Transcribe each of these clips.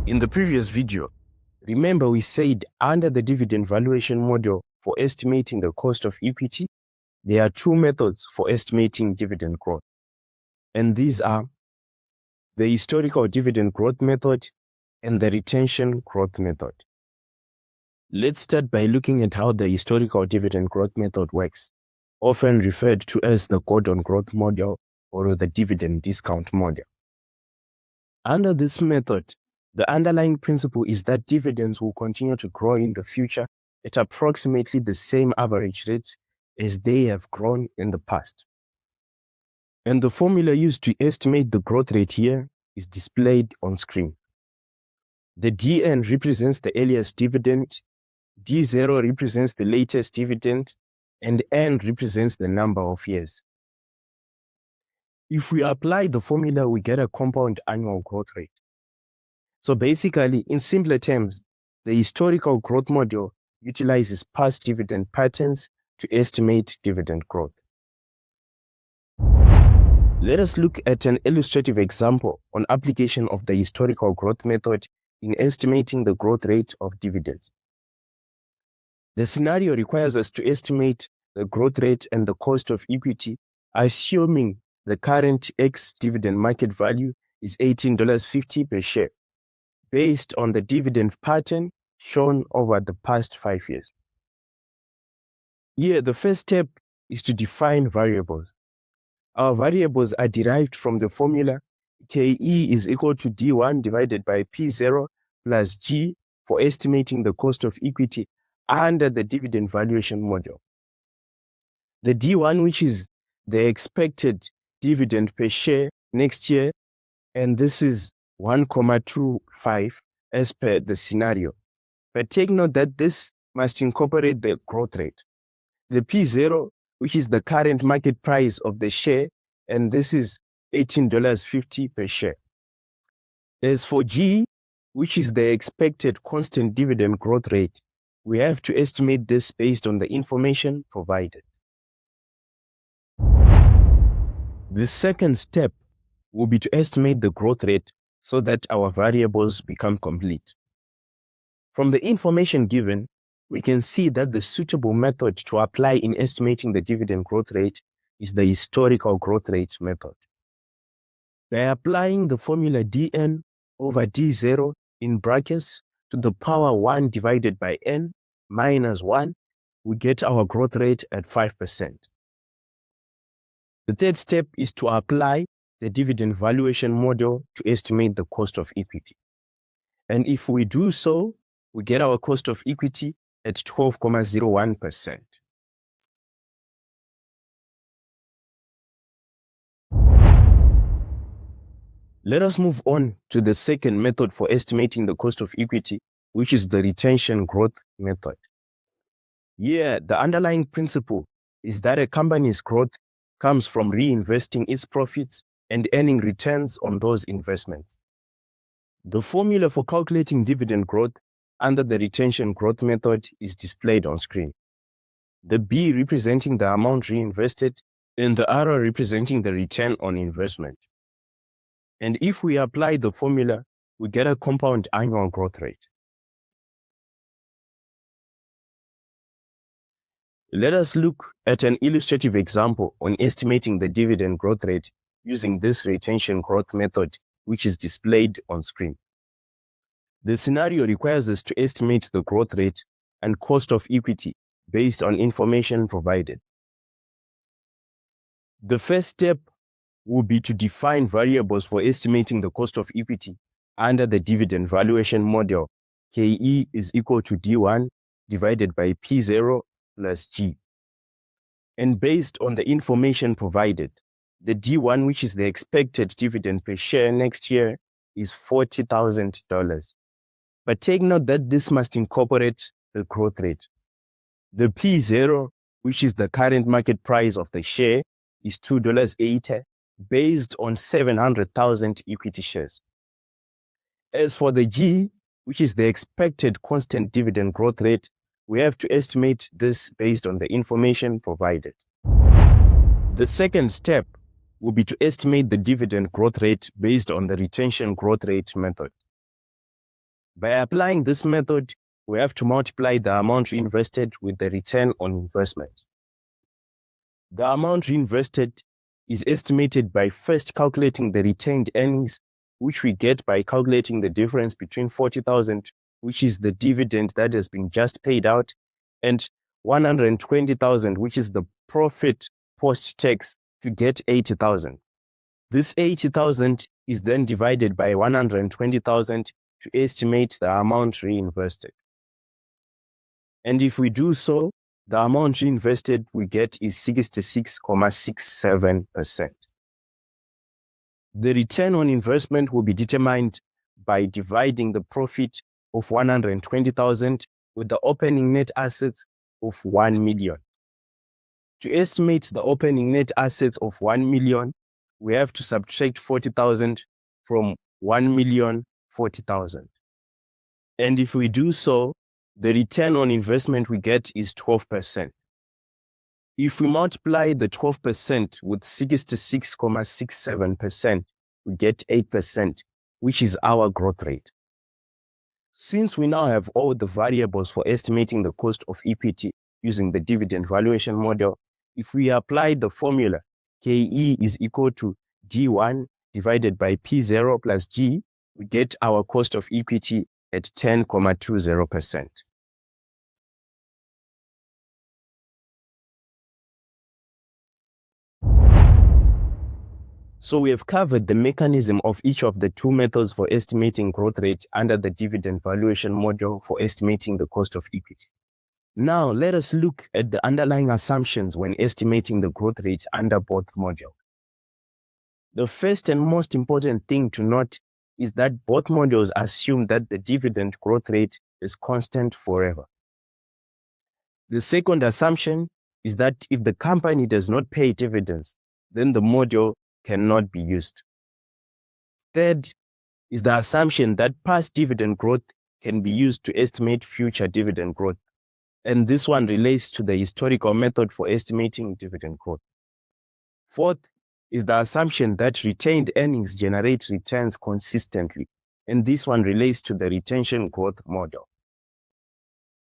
In the previous video, remember we said under the dividend valuation model for estimating the cost of equity, there are two methods for estimating dividend growth. And these are the historical dividend growth method and the retention growth method. Let's start by looking at how the historical dividend growth method works, often referred to as the Gordon growth model or the dividend discount model. Under this method, the underlying principle is that dividends will continue to grow in the future at approximately the same average rate as they have grown in the past. And the formula used to estimate the growth rate here is displayed on screen. The DN represents the earliest dividend, D0 represents the latest dividend, and N represents the number of years. If we apply the formula, we get a compound annual growth rate. So basically, in simpler terms, the historical growth model utilizes past dividend patterns to estimate dividend growth. Let us look at an illustrative example on application of the historical growth method in estimating the growth rate of dividends. The scenario requires us to estimate the growth rate and the cost of equity, assuming the current ex-dividend market value is $18.50 per share, based on the dividend pattern shown over the past 5 years. Here, the first step is to define variables. Our variables are derived from the formula KE is equal to D1 divided by P0 plus G for estimating the cost of equity under the dividend valuation model. The D1, which is the expected dividend per share next year, and this is 1.25 as per the scenario. But take note that this must incorporate the growth rate. The P0, which is the current market price of the share, and this is $18.50 per share. As for G, which is the expected constant dividend growth rate, we have to estimate this based on the information provided. The second step will be to estimate the growth rate so that our variables become complete. From the information given, we can see that the suitable method to apply in estimating the dividend growth rate is the historical growth rate method. By applying the formula dn over d0 in brackets to the power 1 divided by n minus 1, we get our growth rate at 5%. The third step is to apply the dividend valuation model to estimate the cost of equity. And if we do so, we get our cost of equity at 12.01%. Let us move on to the second method for estimating the cost of equity, which is the retention growth method. Here, the underlying principle is that a company's growth comes from reinvesting its profits and earning returns on those investments. The formula for calculating dividend growth under the retention growth method is displayed on screen. The B representing the amount reinvested and the arrow representing the return on investment. And if we apply the formula, we get a compound annual growth rate. Let us look at an illustrative example on estimating the dividend growth rate using this retention growth method, which is displayed on screen. The scenario requires us to estimate the growth rate and cost of equity based on information provided. The first step will be to define variables for estimating the cost of equity under the dividend valuation model. KE is equal to D1 divided by P0 plus G. And based on the information provided, the D1, which is the expected dividend per share next year, is $40,000. But take note that this must incorporate the growth rate. The P0, which is the current market price of the share, is $2.80 based on 700,000 equity shares. As for the G, which is the expected constant dividend growth rate, we have to estimate this based on the information provided. The second step will be to estimate the dividend growth rate based on the retention growth rate method. By applying this method, we have to multiply the amount reinvested with the return on investment. The amount reinvested is estimated by first calculating the retained earnings, which we get by calculating the difference between 40,000, which is the dividend that has been just paid out, and 120,000, which is the profit post-tax, to get 80,000. This 80,000 is then divided by 120,000 to estimate the amount reinvested. And if we do so, the amount reinvested we get is 66.67%. The return on investment will be determined by dividing the profit of 120,000 with the opening net assets of 1 million. To estimate the opening net assets of 1 million, we have to subtract 40,000 from 1,040,000. And if we do so, the return on investment we get is 12%. If we multiply the 12% with 66.67%, we get 8%, which is our growth rate. Since we now have all the variables for estimating the cost of equity using the dividend valuation model, if we apply the formula KE is equal to D1 divided by P0 plus G, we get our cost of equity at 10.20%. So we have covered the mechanism of each of the two methods for estimating growth rate under the dividend valuation model for estimating the cost of equity. Now let us look at the underlying assumptions when estimating the growth rate under both modules. The first and most important thing to note is that both modules assume that the dividend growth rate is constant forever. The second assumption is that if the company does not pay dividends, then the model cannot be used. Third is the assumption that past dividend growth can be used to estimate future dividend growth. And this one relates to the historical method for estimating dividend growth. Fourth is the assumption that retained earnings generate returns consistently. And this one relates to the retention growth model.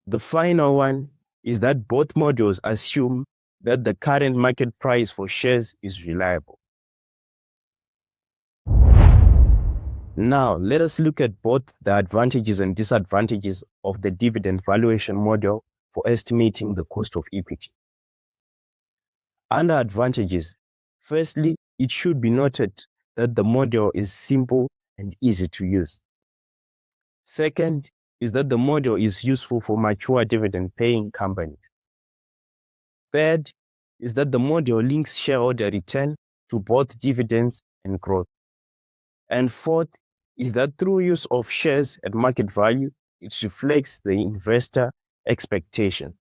The final one is that both models assume that the current market price for shares is reliable. Now, let us look at both the advantages and disadvantages of the dividend valuation model for estimating the cost of equity. Under advantages, firstly, it should be noted that the model is simple and easy to use. Second is that the model is useful for mature dividend-paying companies. Third is that the model links shareholder return to both dividends and growth. And fourth is that through use of shares at market value, it reflects the investor expectation.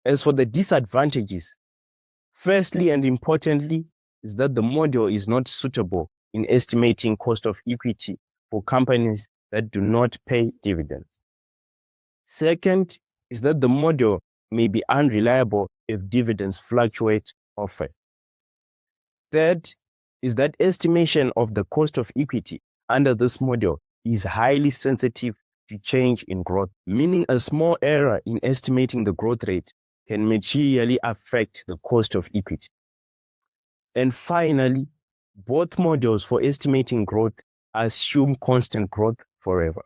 As for the disadvantages, firstly and importantly is that the model is not suitable in estimating cost of equity for companies that do not pay dividends. Second is that the model may be unreliable if dividends fluctuate often. Third is that estimation of the cost of equity under this model is highly sensitive to change in growth, meaning a small error in estimating the growth rate can materially affect the cost of equity. And finally, both models for estimating growth assume constant growth forever.